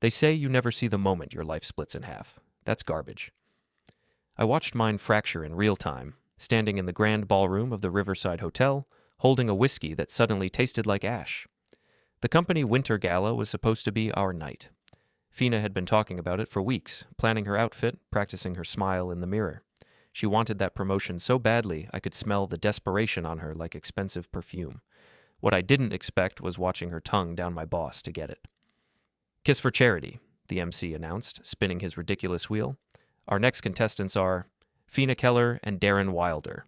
They say you never see the moment your life splits in half. That's garbage. I watched mine fracture in real time, standing in the grand ballroom of the Riverside Hotel, holding a whiskey that suddenly tasted like ash. The company winter gala was supposed to be our night. Fina had been talking about it for weeks, planning her outfit, practicing her smile in the mirror. She wanted that promotion so badly I could smell the desperation on her like expensive perfume. What I didn't expect was watching her tongue down my boss to get it. "Kiss for charity," the MC announced, spinning his ridiculous wheel. "Our next contestants are Fina Kellor and Darren Wilder."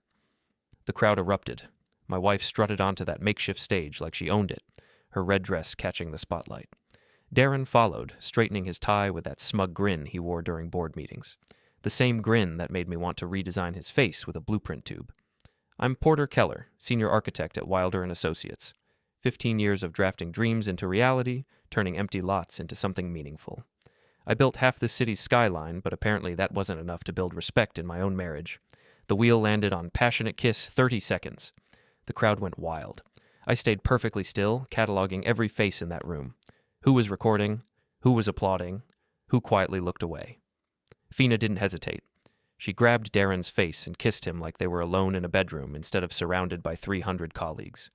The crowd erupted. My wife strutted onto that makeshift stage like she owned it, her red dress catching the spotlight. Darren followed, straightening his tie with that smug grin he wore during board meetings. The same grin that made me want to redesign his face with a blueprint tube. "I'm Porter Kellor, senior architect at Wilder & Associates. 15 years of drafting dreams into reality, turning empty lots into something meaningful. I built half the city's skyline, but apparently that wasn't enough to build respect in my own marriage. The wheel landed on passionate kiss 30 seconds. The crowd went wild. I stayed perfectly still, cataloging every face in that room. Who was recording? Who was applauding? Who quietly looked away? Fina didn't hesitate. She grabbed Darren's face and kissed him like they were alone in a bedroom instead of surrounded by 300 colleagues.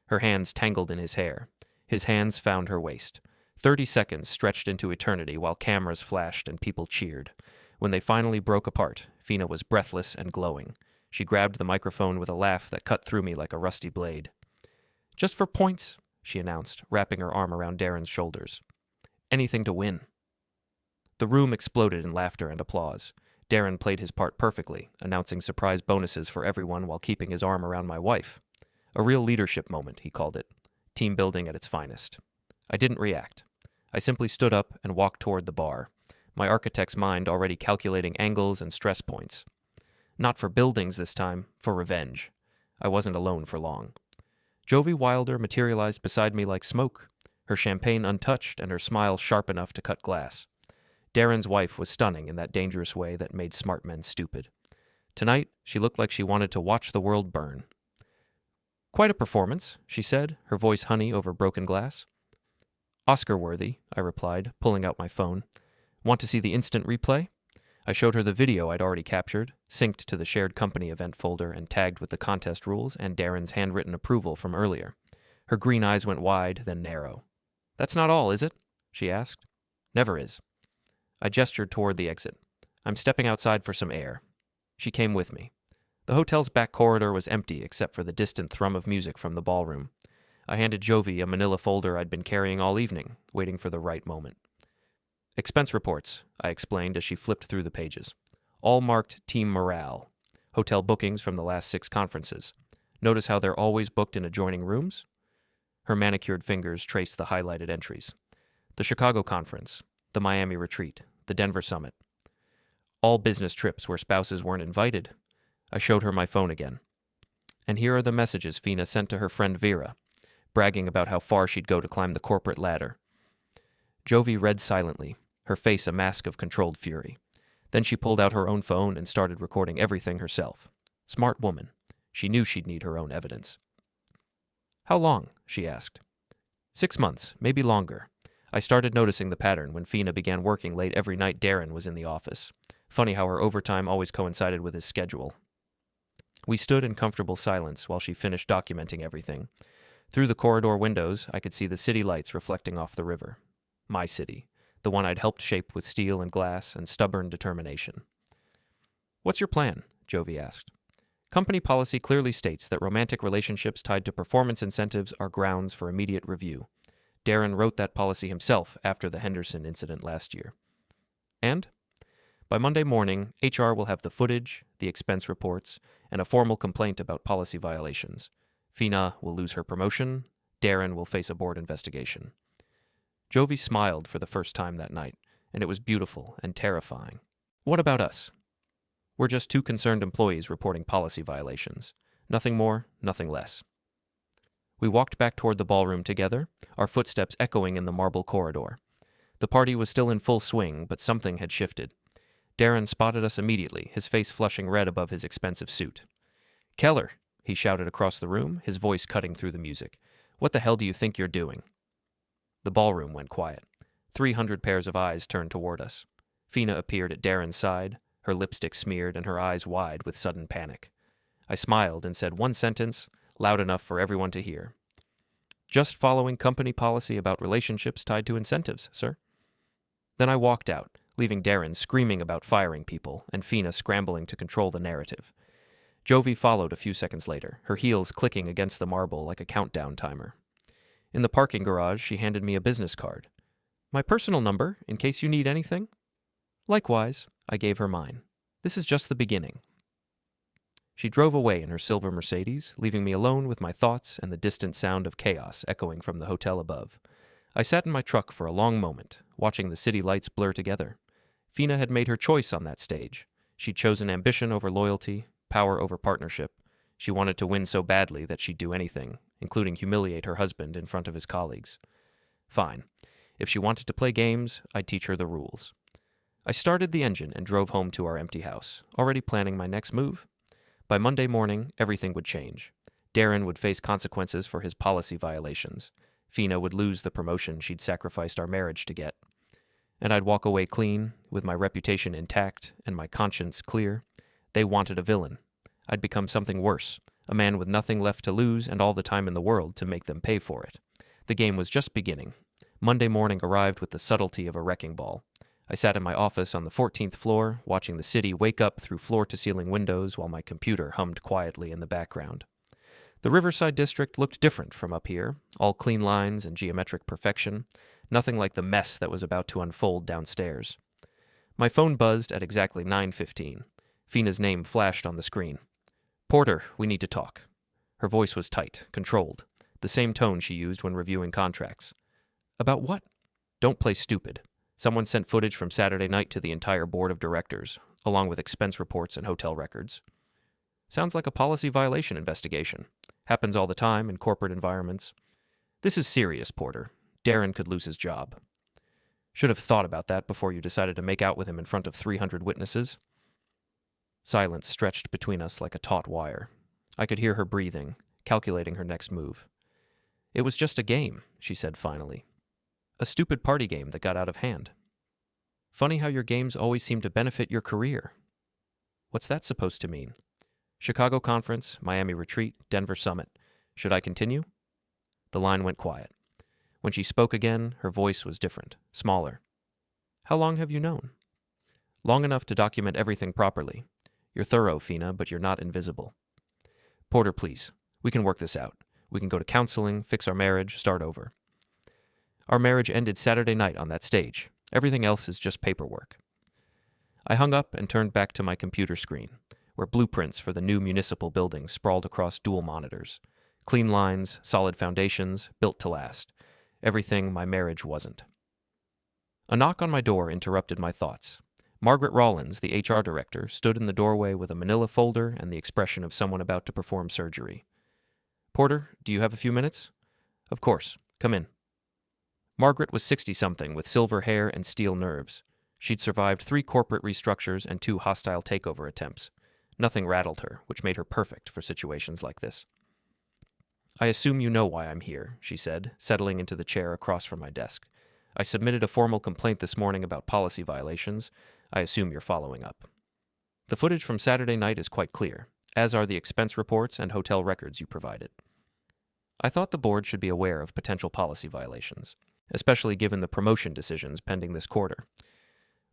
Her hands tangled in his hair. His hands found her waist. 30 seconds stretched into eternity while cameras flashed and people cheered. When they finally broke apart, Fina was breathless and glowing. She grabbed the microphone with a laugh that cut through me like a rusty blade. "Just for points," she announced, wrapping her arm around Darren's shoulders. "Anything to win." The room exploded in laughter and applause. Darren played his part perfectly, announcing surprise bonuses for everyone while keeping his arm around my wife. A real leadership moment, he called it. Team building at its finest. I didn't react. I simply stood up and walked toward the bar, my architect's mind already calculating angles and stress points. Not for buildings this time, for revenge. I wasn't alone for long. Jovie Wilder materialized beside me like smoke, her champagne untouched and her smile sharp enough to cut glass. Darren's wife was stunning in that dangerous way that made smart men stupid. Tonight, she looked like she wanted to watch the world burn. "Quite a performance," she said, her voice honey over broken glass. "Oscar-worthy," I replied, pulling out my phone. "Want to see the instant replay?" I showed her the video I'd already captured, synced to the shared company event folder and tagged with the contest rules and Darren's handwritten approval from earlier. Her green eyes went wide, then narrow. "That's not all, is it?" she asked. "Never is." I gestured toward the exit. "I'm stepping outside for some air." She came with me. The hotel's back corridor was empty except for the distant thrum of music from the ballroom. I handed Jovie a manila folder I'd been carrying all evening, waiting for the right moment. "Expense reports," I explained as she flipped through the pages. "All marked Team Morale. Hotel bookings from the last 6 conferences. Notice how they're always booked in adjoining rooms?" Her manicured fingers traced the highlighted entries. "The Chicago Conference, the Miami Retreat, the Denver Summit. All business trips where spouses weren't invited." I showed her my phone again. "And here are the messages Fina sent to her friend Vera, bragging about how far she'd go to climb the corporate ladder." Jovie read silently, her face a mask of controlled fury. Then she pulled out her own phone and started recording everything herself. Smart woman. She knew she'd need her own evidence. "How long?" she asked. 6 months, maybe longer. I started noticing the pattern when Fina began working late every night Darren was in the office. Funny how her overtime always coincided with his schedule. We stood in comfortable silence while she finished documenting everything. Through the corridor windows, I could see the city lights reflecting off the river. My city, the one I'd helped shape with steel and glass and stubborn determination. "What's your plan?" Jovie asked. "Company policy clearly states that romantic relationships tied to performance incentives are grounds for immediate review. Darren wrote that policy himself after the Henderson incident last year. And? By Monday morning, HR will have the footage, the expense reports, and a formal complaint about policy violations. Fina will lose her promotion. Darren will face a board investigation." Jovie smiled for the first time that night, and it was beautiful and terrifying. "What about us? We're just 2 concerned employees reporting policy violations. Nothing more, nothing less." We walked back toward the ballroom together, our footsteps echoing in the marble corridor. The party was still in full swing, but something had shifted. Darren spotted us immediately, his face flushing red above his expensive suit. "Kellor," he shouted across the room, his voice cutting through the music. "What the hell do you think you're doing?" The ballroom went quiet. 300 pairs of eyes turned toward us. Fina appeared at Darren's side, her lipstick smeared and her eyes wide with sudden panic. I smiled and said one sentence, loud enough for everyone to hear. "Just following company policy about relationships tied to incentives, sir." Then I walked out, leaving Darren screaming about firing people and Fina scrambling to control the narrative. Jovie followed a few seconds later, her heels clicking against the marble like a countdown timer. In the parking garage, she handed me a business card. "My personal number, in case you need anything." "Likewise," I gave her mine. "This is just the beginning." She drove away in her silver Mercedes, leaving me alone with my thoughts and the distant sound of chaos echoing from the hotel above. I sat in my truck for a long moment, watching the city lights blur together. Fina had made her choice on that stage. She'd chosen ambition over loyalty, power over partnership. She wanted to win so badly that she'd do anything, including humiliate her husband in front of his colleagues. Fine. If she wanted to play games, I'd teach her the rules. I started the engine and drove home to our empty house, already planning my next move. By Monday morning, everything would change. Darren would face consequences for his policy violations. Fina would lose the promotion she'd sacrificed our marriage to get. And I'd walk away clean, with my reputation intact and my conscience clear. They wanted a villain. I'd become something worse, a man with nothing left to lose and all the time in the world to make them pay for it. The game was just beginning. Monday morning arrived with the subtlety of a wrecking ball. I sat in my office on the 14th floor, watching the city wake up through floor-to-ceiling windows while my computer hummed quietly in the background. The Riverside district looked different from up here, all clean lines and geometric perfection, nothing like the mess that was about to unfold downstairs. My phone buzzed at exactly 9:15. Fina's name flashed on the screen. "Porter, we need to talk." Her voice was tight, controlled, the same tone she used when reviewing contracts. "About what?" "Don't play stupid. Someone sent footage from Saturday night to the entire board of directors, along with expense reports and hotel records." "Sounds like a policy violation investigation. Happens all the time in corporate environments." "This is serious, Porter. Darren could lose his job." "Should have thought about that before you decided to make out with him in front of 300 witnesses." Silence stretched between us like a taut wire. I could hear her breathing, calculating her next move. "It was just a game," she said finally. "A stupid party game that got out of hand." "Funny how your games always seem to benefit your career." "What's that supposed to mean?" "Chicago Conference, Miami Retreat, Denver Summit. Should I continue?" The line went quiet. When she spoke again, her voice was different, smaller. "How long have you known?" "Long enough to document everything properly. You're thorough, Fina, but you're not invisible." "Porter, please. We can work this out. We can go to counseling, fix our marriage, start over." "Our marriage ended Saturday night on that stage. Everything else is just paperwork." I hung up and turned back to my computer screen, where blueprints for the new municipal building sprawled across dual monitors. Clean lines, solid foundations, built to last. Everything my marriage wasn't. A knock on my door interrupted my thoughts. Margaret Rollins, the HR director, stood in the doorway with a manila folder and the expression of someone about to perform surgery. "Porter, do you have a few minutes?" "Of course. Come in." Margaret was 60-something with silver hair and steel nerves. She'd survived 3 corporate restructures and 2 hostile takeover attempts. Nothing rattled her, which made her perfect for situations like this. "I assume you know why I'm here," she said, settling into the chair across from my desk. "I submitted a formal complaint this morning about policy violations. I assume you're following up. The footage from Saturday night is quite clear, as are the expense reports and hotel records you provided. I thought the board should be aware of potential policy violations, especially given the promotion decisions pending this quarter."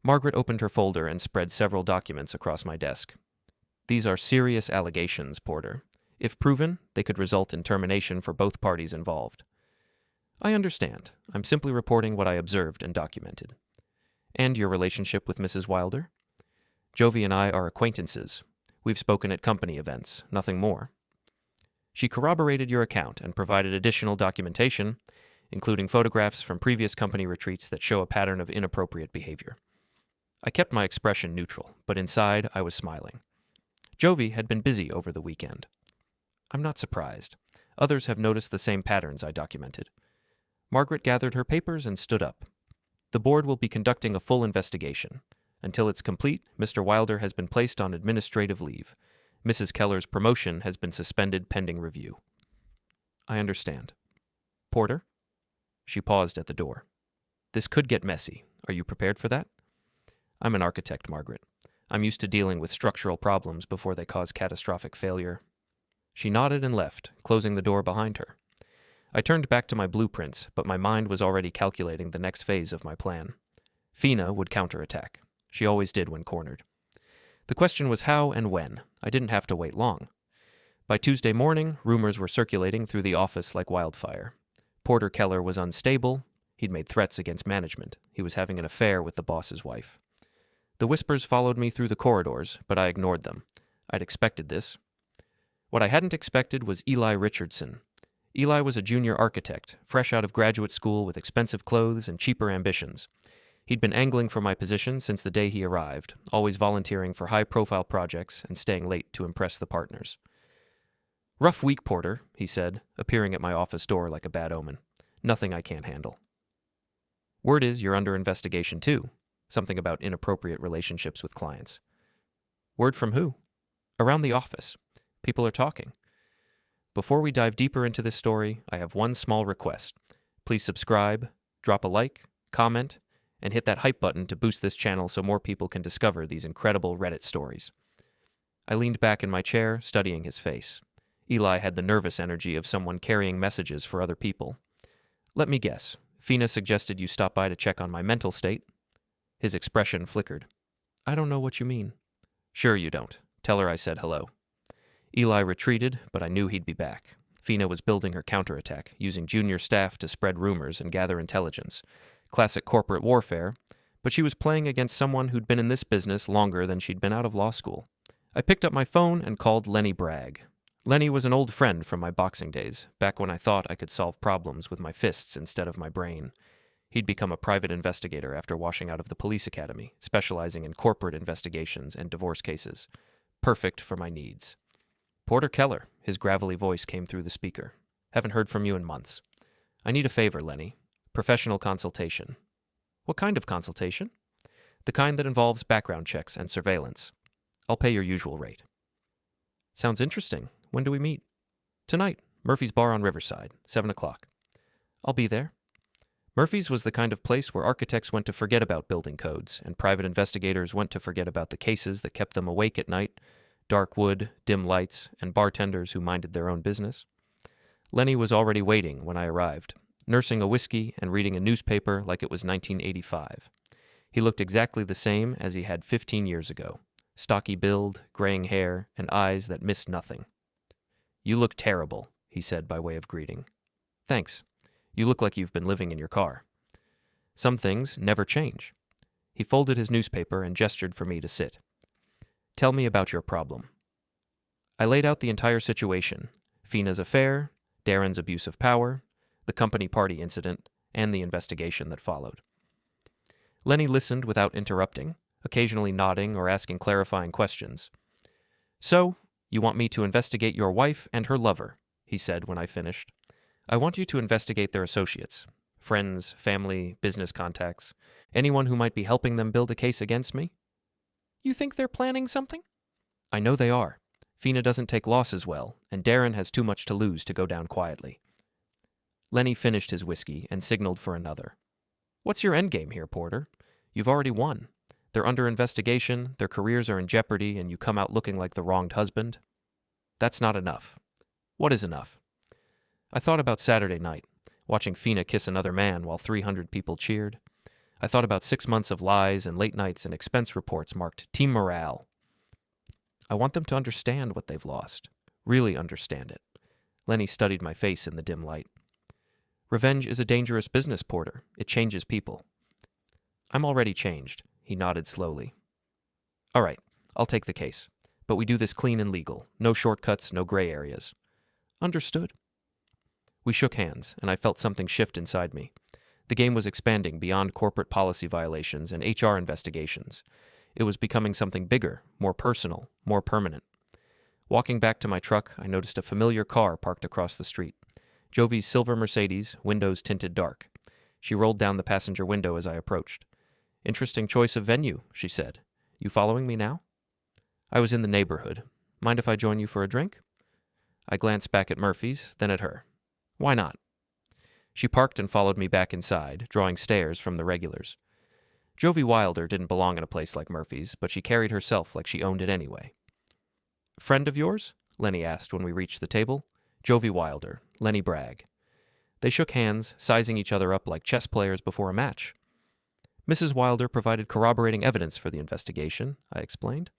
Margaret opened her folder and spread several documents across my desk. "These are serious allegations, Porter. If proven, they could result in termination for both parties involved." "I understand. I'm simply reporting what I observed and documented." "And your relationship with Mrs. Wilder?" "Jovie and I are acquaintances. We've spoken at company events, nothing more." "She corroborated your account and provided additional documentation, including photographs from previous company retreats that show a pattern of inappropriate behavior." I kept my expression neutral, but inside I was smiling. Jovie had been busy over the weekend. "I'm not surprised. Others have noticed the same patterns I documented." Margaret gathered her papers and stood up. "The board will be conducting a full investigation. Until it's complete, Mr. Wilder has been placed on administrative leave. Mrs. Kellor's promotion has been suspended pending review." "I understand." "Porter?" She paused at the door. This could get messy. Are you prepared for that? I'm an architect, Margaret. I'm used to dealing with structural problems before they cause catastrophic failure. She nodded and left, closing the door behind her. I turned back to my blueprints, but my mind was already calculating the next phase of my plan. Fina would counterattack. She always did when cornered. The question was how and when. I didn't have to wait long. By Tuesday morning, rumors were circulating through the office like wildfire. Porter Kellor was unstable. He'd made threats against management. He was having an affair with the boss's wife. The whispers followed me through the corridors, but I ignored them. I'd expected this. What I hadn't expected was Eli Richardson. Eli was a junior architect, fresh out of graduate school with expensive clothes and cheaper ambitions. He'd been angling for my position since the day he arrived, always volunteering for high-profile projects and staying late to impress the partners. "Rough week, Porter," he said, appearing at my office door like a bad omen. "Nothing I can't handle." "Word is you're under investigation, too. Something about inappropriate relationships with clients." "Word from who?" "Around the office. People are talking." Before we dive deeper into this story, I have one small request. Please subscribe, drop a like, comment, and hit that hype button to boost this channel so more people can discover these incredible Reddit stories. I leaned back in my chair, studying his face. Eli had the nervous energy of someone carrying messages for other people. "Let me guess. Fina suggested you stop by to check on my mental state." His expression flickered. "I don't know what you mean." "Sure you don't. Tell her I said hello." Eli retreated, but I knew he'd be back. Fina was building her counterattack, using junior staff to spread rumors and gather intelligence. Classic corporate warfare, but she was playing against someone who'd been in this business longer than she'd been out of law school. I picked up my phone and called Lenny Bragg. Lenny was an old friend from my boxing days, back when I thought I could solve problems with my fists instead of my brain. He'd become a private investigator after washing out of the police academy, specializing in corporate investigations and divorce cases. Perfect for my needs. "Porter Kellor," his gravelly voice came through the speaker. "Haven't heard from you in months. I need a favor, Lenny. Professional consultation." "What kind of consultation?" "The kind that involves background checks and surveillance. I'll pay your usual rate." "Sounds interesting. When do we meet?" "Tonight. Murphy's Bar on Riverside, 7 o'clock. "I'll be there." Murphy's was the kind of place where architects went to forget about building codes, and private investigators went to forget about the cases that kept them awake at night. Dark wood, dim lights, and bartenders who minded their own business. Lenny was already waiting when I arrived, nursing a whiskey and reading a newspaper like it was 1985. He looked exactly the same as he had 15 years ago. Stocky build, graying hair, and eyes that missed nothing. "You look terrible," he said by way of greeting. "Thanks. You look like you've been living in your car." "Some things never change." He folded his newspaper and gestured for me to sit. "Tell me about your problem." I laid out the entire situation: Fina's affair, Darren's abuse of power, the company party incident, and the investigation that followed. Lenny listened without interrupting, occasionally nodding or asking clarifying questions. "So, you want me to investigate your wife and her lover," he said when I finished. "I want you to investigate their associates, friends, family, business contacts, anyone who might be helping them build a case against me." "You think they're planning something?" "I know they are. Fina doesn't take losses well, and Darren has too much to lose to go down quietly." Lenny finished his whiskey and signaled for another. "What's your endgame here, Porter? You've already won. They're under investigation, their careers are in jeopardy, and you come out looking like the wronged husband. That's not enough." "What is enough?" I thought about Saturday night, watching Fina kiss another man while 300 people cheered. I thought about 6 months of lies and late nights and expense reports marked team morale. I want them to understand what they've lost. Really understand it. Lenny studied my face in the dim light. "Revenge is a dangerous business, Porter. It changes people." "I'm already changed," he nodded slowly. "All right, I'll take the case. But we do this clean and legal. No shortcuts, no gray areas." "Understood." We shook hands, and I felt something shift inside me. The game was expanding beyond corporate policy violations and HR investigations. It was becoming something bigger, more personal, more permanent. Walking back to my truck, I noticed a familiar car parked across the street. Jovie's silver Mercedes, windows tinted dark. She rolled down the passenger window as I approached. "Interesting choice of venue," she said. "You following me now?" I was in the neighborhood. "Mind if I join you for a drink?" I glanced back at Murphy's, then at her. "Why not?" She parked and followed me back inside, drawing stares from the regulars. Jovie Wilder didn't belong in a place like Murphy's, but she carried herself like she owned it anyway. "Friend of yours?" Lenny asked when we reached the table. "Jovie Wilder, Lenny Bragg." They shook hands, sizing each other up like chess players before a match. "Mrs. Wilder provided corroborating evidence for the investigation," I explained.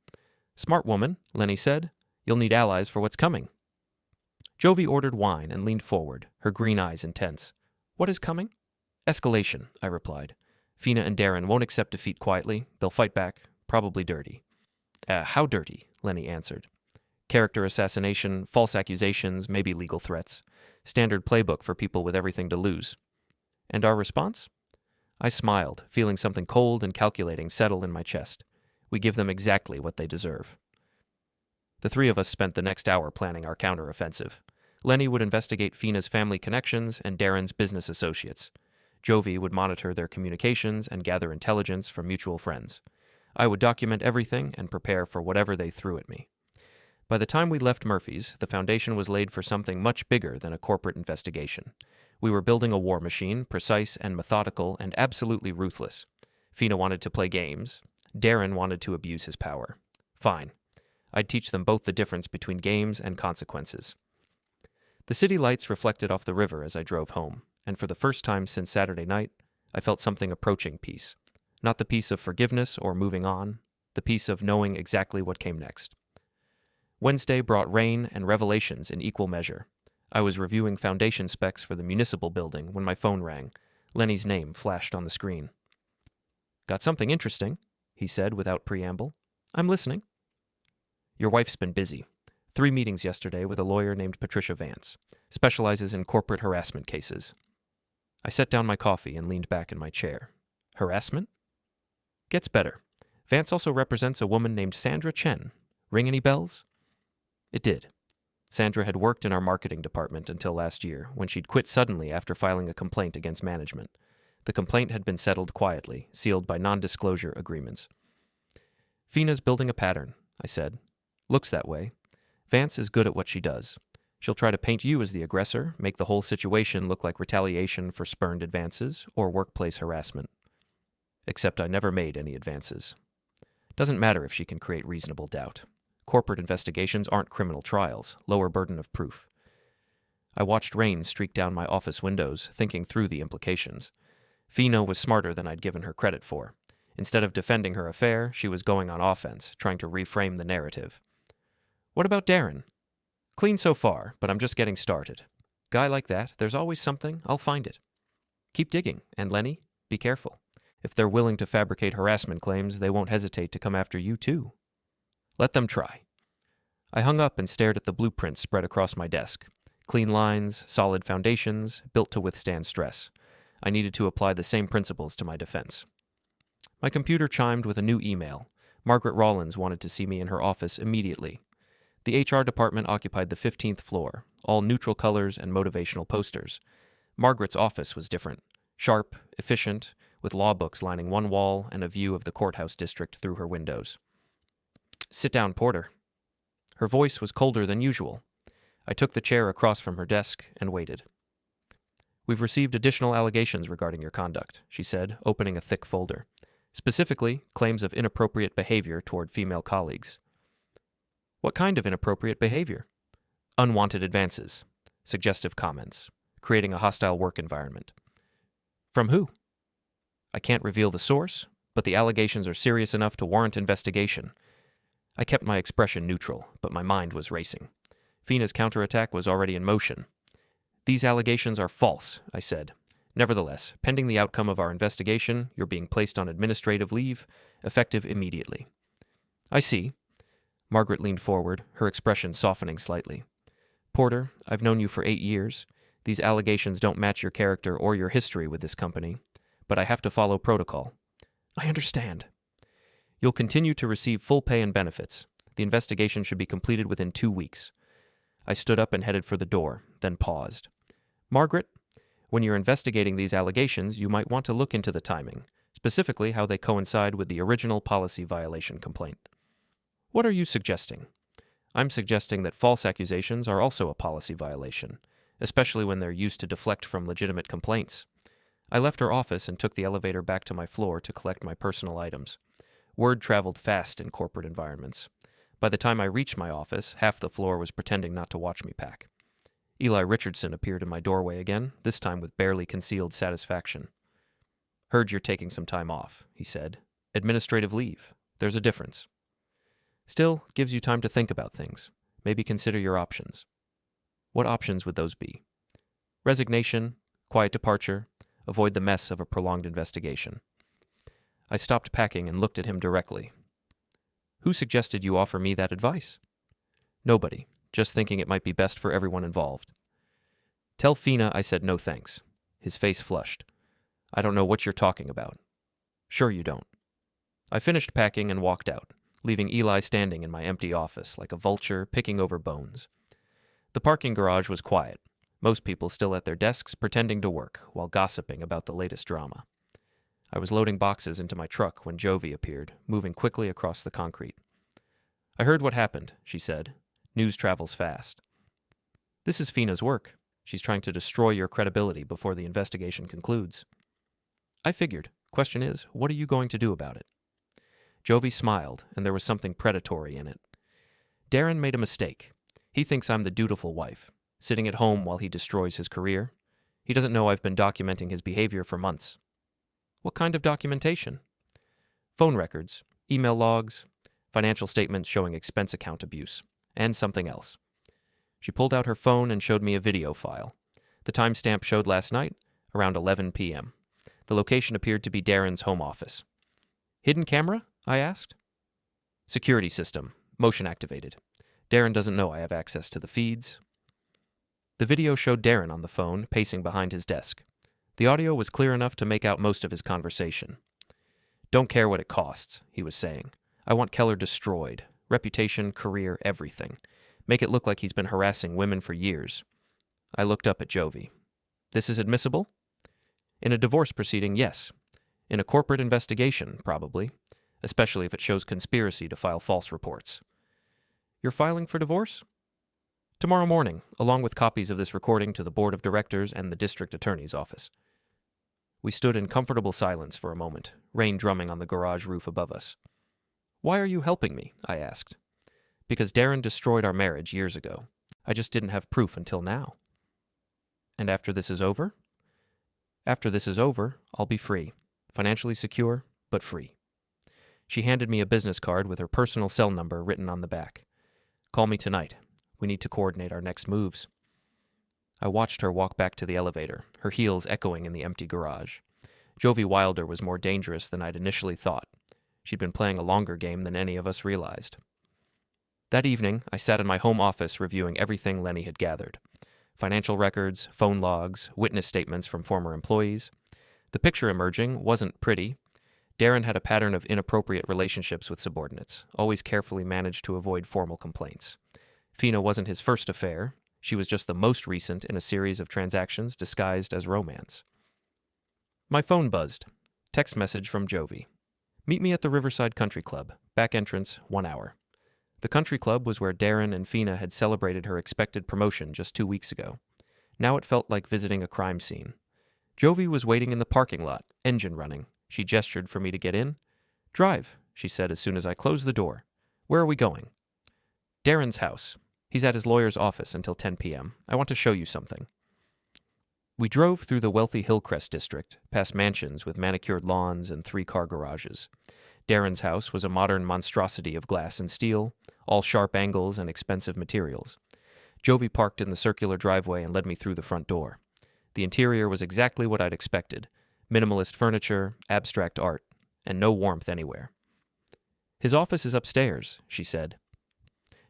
"Smart woman," Lenny said. "You'll need allies for what's coming." Jovie ordered wine and leaned forward, her green eyes intense. "What is coming?" "Escalation," I replied. "Fina and Darren won't accept defeat quietly. They'll fight back, probably dirty." How dirty?" Lenny answered. "Character assassination, false accusations, maybe legal threats. Standard playbook for people with everything to lose." "And our response?" I smiled, feeling something cold and calculating settle in my chest. We give them exactly what they deserve. The three of us spent the next hour planning our counteroffensive. Lenny would investigate Fina's family connections and Darren's business associates. Jovie would monitor their communications and gather intelligence from mutual friends. I would document everything and prepare for whatever they threw at me. By the time we left Murphy's, the foundation was laid for something much bigger than a corporate investigation. We were building a war machine, precise and methodical and absolutely ruthless. Fina wanted to play games. Darren wanted to abuse his power. Fine. I'd teach them both the difference between games and consequences. The city lights reflected off the river as I drove home, and for the first time since Saturday night, I felt something approaching peace. Not the peace of forgiveness or moving on, the peace of knowing exactly what came next. Wednesday brought rain and revelations in equal measure. I was reviewing foundation specs for the municipal building when my phone rang. Lenny's name flashed on the screen. "Got something interesting," he said without preamble. "I'm listening." "Your wife's been busy. 3 meetings yesterday with a lawyer named Patricia Vance. Specializes in corporate harassment cases." I set down my coffee and leaned back in my chair. "Harassment?" "Gets better. Vance also represents a woman named Sandra Chen. Ring any bells?" It did. Sandra had worked in our marketing department until last year, when she'd quit suddenly after filing a complaint against management. The complaint had been settled quietly, sealed by non-disclosure agreements. "Fina's building a pattern," I said. "Looks that way. Vance is good at what she does. She'll try to paint you as the aggressor, make the whole situation look like retaliation for spurned advances or workplace harassment. Except I never made any advances. Doesn't matter if she can create reasonable doubt. Corporate investigations aren't criminal trials, lower burden of proof." I watched rain streak down my office windows, thinking through the implications. Fina was smarter than I'd given her credit for. Instead of defending her affair, she was going on offense, trying to reframe the narrative. "What about Darren?" "Clean so far, but I'm just getting started. Guy like that, there's always something, I'll find it. Keep digging, and Lenny, be careful. If they're willing to fabricate harassment claims, they won't hesitate to come after you too. Let them try." I hung up and stared at the blueprint spread across my desk. Clean lines, solid foundations, built to withstand stress. I needed to apply the same principles to my defense. My computer chimed with a new email. Margaret Rollins wanted to see me in her office immediately. The HR department occupied the 15th floor, all neutral colors and motivational posters. Margaret's office was different. Sharp, efficient, with law books lining one wall and a view of the courthouse district through her windows. "Sit down, Porter." Her voice was colder than usual. I took the chair across from her desk and waited. "We've received additional allegations regarding your conduct," she said, opening a thick folder. "Specifically, claims of inappropriate behavior toward female colleagues." "What kind of inappropriate behavior?" "Unwanted advances, suggestive comments, creating a hostile work environment." "From who?" "I can't reveal the source, but the allegations are serious enough to warrant investigation." I kept my expression neutral, but my mind was racing. Fina's counterattack was already in motion. "These allegations are false," I said. "Nevertheless, pending the outcome of our investigation, you're being placed on administrative leave, effective immediately." "I see." Margaret leaned forward, her expression softening slightly. "Porter, I've known you for 8 years. These allegations don't match your character or your history with this company, but I have to follow protocol." "I understand." "You'll continue to receive full pay and benefits. The investigation should be completed within 2 weeks. I stood up and headed for the door, then paused. "Margaret, when you're investigating these allegations, you might want to look into the timing, specifically how they coincide with the original policy violation complaint." "What are you suggesting?" "I'm suggesting that false accusations are also a policy violation. especially when they're used to deflect from legitimate complaints. I left her office and took the elevator back to my floor to collect my personal items. Word traveled fast in corporate environments. By the time I reached my office, half the floor was pretending not to watch me pack. Eli Richardson appeared in my doorway again, this time with barely concealed satisfaction. "Heard you're taking some time off," he said. "Administrative leave. There's a difference. Still, gives you time to think about things. Maybe consider your options." "What options would those be?" "Resignation, quiet departure, avoid the mess of a prolonged investigation." I stopped packing and looked at him directly. "Who suggested you offer me that advice?" "Nobody, just thinking it might be best for everyone involved." "Tell Fina I said no thanks." His face flushed. "I don't know what you're talking about." "Sure you don't." I finished packing and walked out, leaving Eli standing in my empty office like a vulture picking over bones. The parking garage was quiet, most people still at their desks pretending to work while gossiping about the latest drama. I was loading boxes into my truck when Jovie appeared, moving quickly across the concrete. "I heard what happened," she said. "News travels fast." "This is Fina's work. She's trying to destroy your credibility before the investigation concludes." "I figured. Question is, what are you going to do about it?" Jovie smiled, and there was something predatory in it. "Darren made a mistake. He thinks I'm the dutiful wife, sitting at home while he destroys his career. He doesn't know I've been documenting his behavior for months." "What kind of documentation?" "Phone records, email logs, financial statements showing expense account abuse, and something else." She pulled out her phone and showed me a video file. The timestamp showed last night, around 11 p.m. The location appeared to be Darren's home office. "Hidden camera?" I asked. "Security system, motion activated. Darren doesn't know I have access to the feeds." The video showed Darren on the phone, pacing behind his desk. The audio was clear enough to make out most of his conversation. "Don't care what it costs," he was saying. "I want Kellor destroyed. Reputation, career, everything. Make it look like he's been harassing women for years." I looked up at Jovie. "This is admissible?" "In a divorce proceeding, yes. In a corporate investigation, probably. Especially if it shows conspiracy to file false reports." "You're filing for divorce?" "Tomorrow morning, along with copies of this recording to the board of directors and the district attorney's office." We stood in comfortable silence for a moment, rain drumming on the garage roof above us. "Why are you helping me?" I asked. "Because Darren destroyed our marriage years ago. I just didn't have proof until now." "And after this is over?" "After this is over, I'll be free. Financially secure, but free." She handed me a business card with her personal cell number written on the back. "Call me tonight. We need to coordinate our next moves." I watched her walk back to the elevator, her heels echoing in the empty garage. Jovie Wilder was more dangerous than I'd initially thought. She'd been playing a longer game than any of us realized. That evening, I sat in my home office reviewing everything Lenny had gathered. Financial records, phone logs, witness statements from former employees. The picture emerging wasn't pretty. Darren had a pattern of inappropriate relationships with subordinates, always carefully managed to avoid formal complaints. Fina wasn't his first affair. She was just the most recent in a series of transactions disguised as romance. My phone buzzed. Text message from Jovie. "Meet me at the Riverside Country Club. Back entrance, 1 hour." The country club was where Darren and Fina had celebrated her expected promotion just 2 weeks ago. Now it felt like visiting a crime scene. Jovie was waiting in the parking lot, engine running. She gestured for me to get in. "Drive," she said as soon as I closed the door. "Where are we going?" "Darren's house. He's at his lawyer's office until 10 p.m. I want to show you something." We drove through the wealthy Hillcrest district, past mansions with manicured lawns and 3-car garages. Darren's house was a modern monstrosity of glass and steel, all sharp angles and expensive materials. Jovie parked in the circular driveway and led me through the front door. The interior was exactly what I'd expected. Minimalist furniture, abstract art, and no warmth anywhere. "His office is upstairs," she said.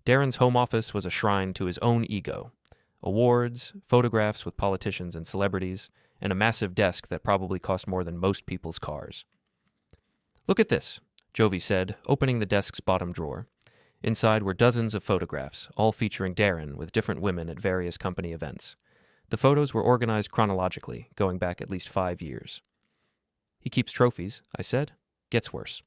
Darren's home office was a shrine to his own ego. Awards, photographs with politicians and celebrities, and a massive desk that probably cost more than most people's cars. "Look at this," Jovie said, opening the desk's bottom drawer. Inside were dozens of photographs, all featuring Darren with different women at various company events. The photos were organized chronologically, going back at least 5 years. "He keeps trophies," I said. "Gets worse."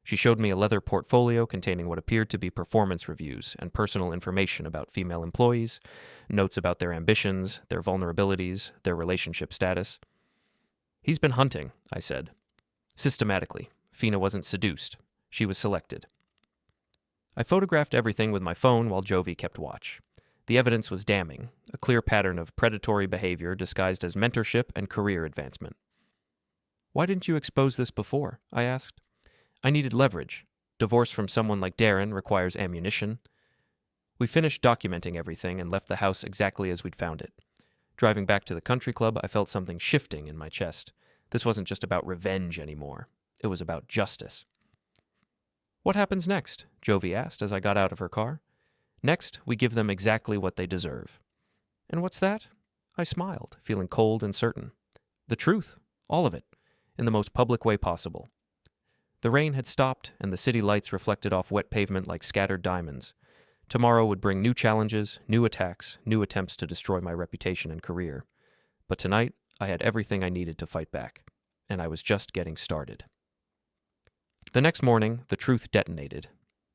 She showed me a leather portfolio containing what appeared to be performance reviews and personal information about female employees, notes about their ambitions, their vulnerabilities, their relationship status. "He's been hunting," I said. "Systematically. Fina wasn't seduced. She was selected." I photographed everything with my phone while Jovie kept watch. The evidence was damning, a clear pattern of predatory behavior disguised as mentorship and career advancement. "Why didn't you expose this before?" I asked. "I needed leverage. Divorce from someone like Darren requires ammunition." We finished documenting everything and left the house exactly as we'd found it. Driving back to the country club, I felt something shifting in my chest. This wasn't just about revenge anymore. It was about justice. "What happens next?" Jovie asked as I got out of her car. "Next, we give them exactly what they deserve." "And what's that?" I smiled, feeling cold and certain. "The truth. All of it. In the most public way possible." The rain had stopped, and the city lights reflected off wet pavement like scattered diamonds. Tomorrow would bring new challenges, new attacks, new attempts to destroy my reputation and career. But tonight, I had everything I needed to fight back, and I was just getting started. The next morning, the truth detonated.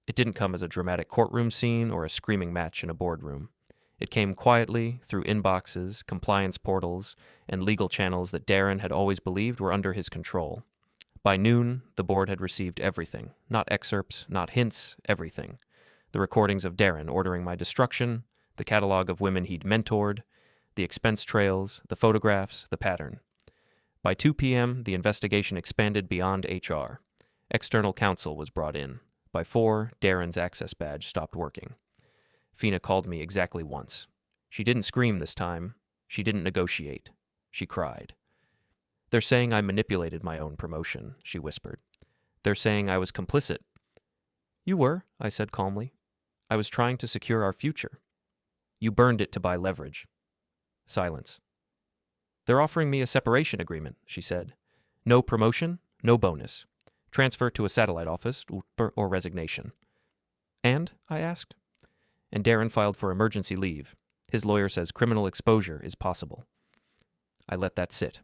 It didn't come as a dramatic courtroom scene or a screaming match in a boardroom. It came quietly through inboxes, compliance portals, and legal channels that Darren had always believed were under his control. By noon, the board had received everything. Not excerpts, not hints, everything. The recordings of Darren ordering my destruction, the catalog of women he'd mentored, the expense trails, the photographs, the pattern. By 2 p.m., the investigation expanded beyond HR. External counsel was brought in. By 4, Darren's access badge stopped working. Fina called me exactly once. She didn't scream this time. She didn't negotiate. She cried. "They're saying I manipulated my own promotion," she whispered. "They're saying I was complicit." "You were," I said calmly. "I was trying to secure our future." "You burned it to buy leverage." Silence. "They're offering me a separation agreement," she said. "No promotion, no bonus. Transfer to a satellite office or resignation." "And?" I asked. "And Darren filed for emergency leave. His lawyer says criminal exposure is possible." I let that sit.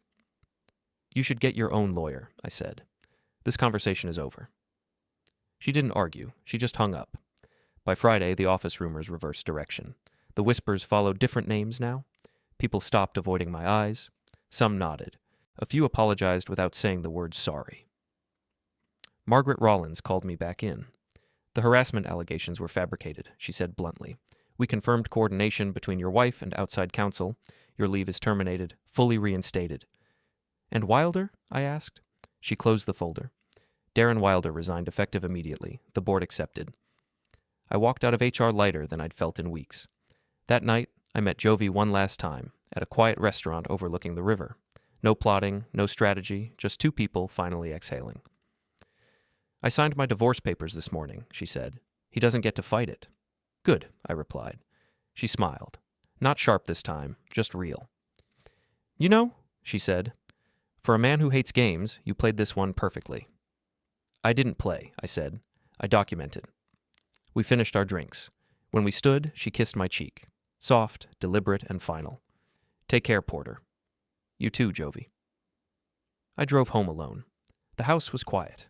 "You should get your own lawyer," I said. "This conversation is over." She didn't argue. She just hung up. By Friday, the office rumors reversed direction. The whispers followed different names now. People stopped avoiding my eyes. Some nodded. A few apologized without saying the word sorry. Margaret Rollins called me back in. "The harassment allegations were fabricated," she said bluntly. "We confirmed coordination between your wife and outside counsel. Your leave is terminated, fully reinstated." "And Wilder?" I asked. She closed the folder. Darren Wilder resigned effective immediately. The board accepted. I walked out of HR lighter than I'd felt in weeks. That night, I met Jovie one last time, at a quiet restaurant overlooking the river. No plotting, no strategy, just 2 people finally exhaling. "I signed my divorce papers this morning," she said. "He doesn't get to fight it." "Good," I replied. She smiled. Not sharp this time, just real. "You know," she said, "for a man who hates games, you played this one perfectly." "I didn't play," I said. "I documented." We finished our drinks. When we stood, she kissed my cheek. Soft, deliberate, and final. "Take care, Porter." "You too, Jovie." I drove home alone. The house was quiet.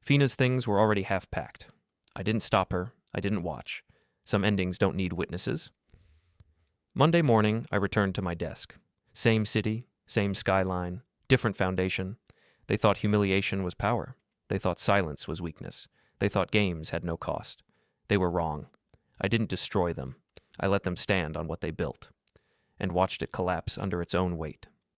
Fina's things were already half packed. I didn't stop her. I didn't watch. Some endings don't need witnesses. Monday morning, I returned to my desk. Same city, same skyline, different foundation. They thought humiliation was power. They thought silence was weakness. They thought games had no cost. They were wrong. I didn't destroy them. I let them stand on what they built, and watched it collapse under its own weight.